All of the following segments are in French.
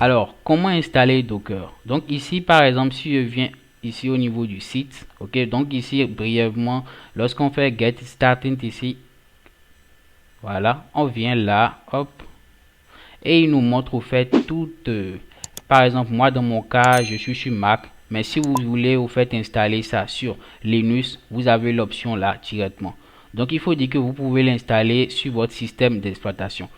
Alors, comment installer Docker? Donc ici, par exemple, si je viens ici au niveau du site, ok, donc ici, brièvement, lorsqu'on fait Get Started ici, voilà, on vient là, hop, et il nous montre au fait toute, par exemple, moi dans mon cas, je suis sur Mac, mais si vous voulez au fait installer ça sur Linux, vous avez l'option là directement. Donc il faut dire que vous pouvez l'installer sur votre système d'exploitation.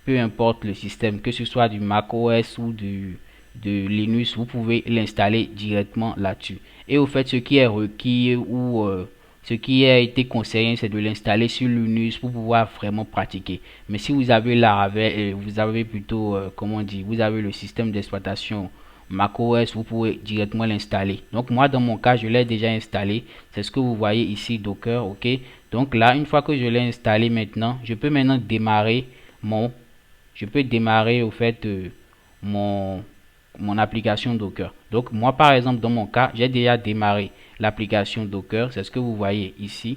Peu importe le système, que ce soit du Mac OS ou de Linux, vous pouvez l'installer directement là-dessus. Et au fait, ce qui est requis ou ce qui a été conseillé, c'est de l'installer sur Linux pour pouvoir vraiment pratiquer. Mais si vous avez Laravel, vous avez plutôt, comment on dit, vous avez le système d'exploitation macOS, vous pouvez directement l'installer. Donc moi, dans mon cas, je l'ai déjà installé. C'est ce que vous voyez ici, Docker, ok. Donc là, une fois que je l'ai installé maintenant, je peux maintenant démarrer mon je peux démarrer au fait mon application Docker. Donc moi par exemple dans mon cas, j'ai déjà démarré l'application Docker, c'est ce que vous voyez ici.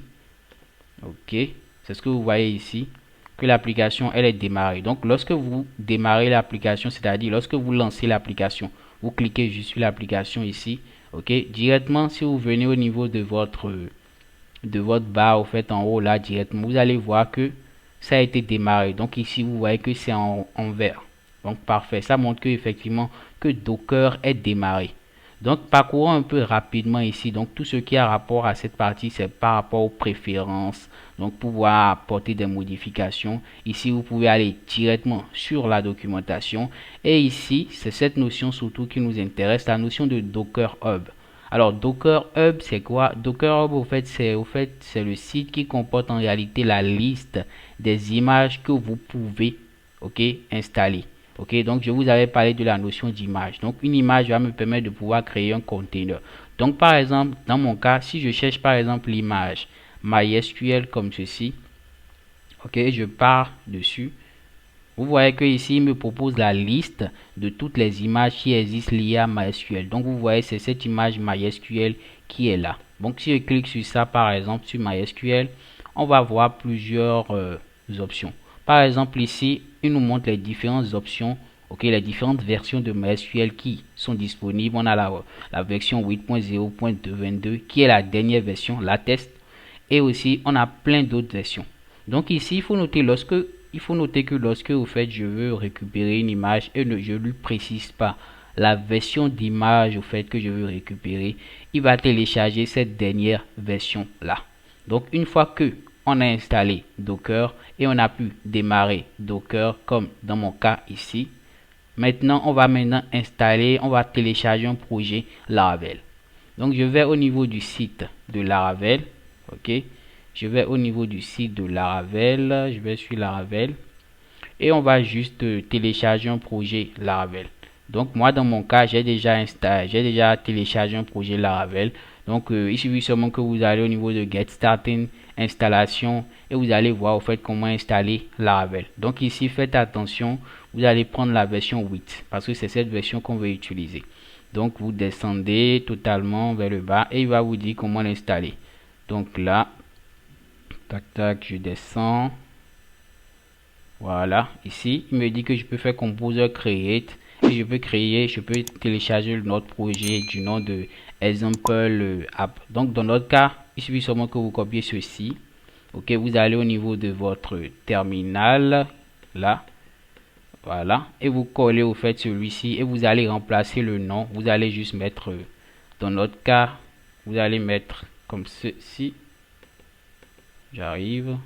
OK, c'est ce que vous voyez ici que l'application elle est démarrée. Donc lorsque vous démarrez l'application, c'est-à-dire lorsque vous lancez l'application, vous cliquez juste sur l'application ici. OK, directement si vous venez au niveau de votre barre au fait en haut là directement, vous allez voir que ça a été démarré. Donc ici vous voyez que c'est en vert. Donc parfait, ça montre que effectivement que Docker est démarré. Donc parcourons un peu rapidement ici. Donc tout ce qui a rapport à cette partie, c'est par rapport aux préférences. Donc pouvoir apporter des modifications. Ici vous pouvez aller directement sur la documentation. Et ici c'est cette notion surtout qui nous intéresse, la notion de Docker Hub. Alors Docker Hub c'est quoi? Docker Hub c'est le site qui comporte en réalité la liste des images que vous pouvez installer. Ok, donc je vous avais parlé de la notion d'image. Donc une image va me permettre de pouvoir créer un container. Donc par exemple, dans mon cas, si je cherche par exemple l'image MySQL comme ceci, ok, je pars dessus. Vous voyez que ici, il me propose la liste de toutes les images qui existent liées à MySQL. Donc vous voyez, c'est cette image MySQL qui est là. Donc si je clique sur ça, par exemple, sur MySQL, on va voir plusieurs options. Par exemple, ici, il nous montre les différentes options, ok, les différentes versions de MySQL qui sont disponibles. On a la version 8.0.22 qui est la dernière version, la test. Et aussi, on a plein d'autres versions. Donc ici, il faut noter que lorsque au fait je veux récupérer une image et je ne lui précise pas la version d'image au fait que je veux récupérer, il va télécharger cette dernière version là. Donc une fois que on a installé Docker et on a pu démarrer Docker comme dans mon cas ici, maintenant on va installer, on va télécharger un projet Laravel. Donc je vais au niveau du site de Laravel, ok. Je vais au niveau du site de Laravel, je vais sur Laravel et on va juste télécharger un projet Laravel. Donc moi dans mon cas, j'ai déjà téléchargé un projet Laravel. Donc il suffit seulement que vous allez au niveau de Get Started, installation et vous allez voir au fait comment installer Laravel. Donc ici faites attention, vous allez prendre la version 8 parce que c'est cette version qu'on veut utiliser. Donc vous descendez totalement vers le bas et il va vous dire comment l'installer. Donc là, tac tac, je descends. Voilà, ici il me dit que je peux faire composer create et je peux télécharger notre projet du nom de example app. Donc dans notre cas, il suffit seulement que vous copiez ceci. Ok, vous allez au niveau de votre terminal là, voilà, et vous collez au fait celui-ci et vous allez remplacer le nom. Vous allez juste mettre, dans notre cas, vous allez mettre comme ceci. J'arrive.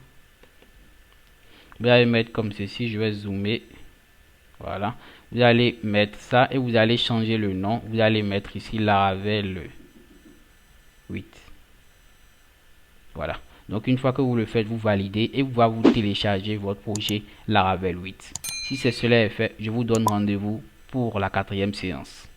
Vous allez mettre comme ceci, je vais zoomer. Voilà. Vous allez mettre ça et vous allez changer le nom. Vous allez mettre ici Laravel 8. Voilà. Donc une fois que vous le faites, vous validez et vous télécharger votre projet Laravel 8. Si cela est fait, je vous donne rendez-vous pour la 4e séance.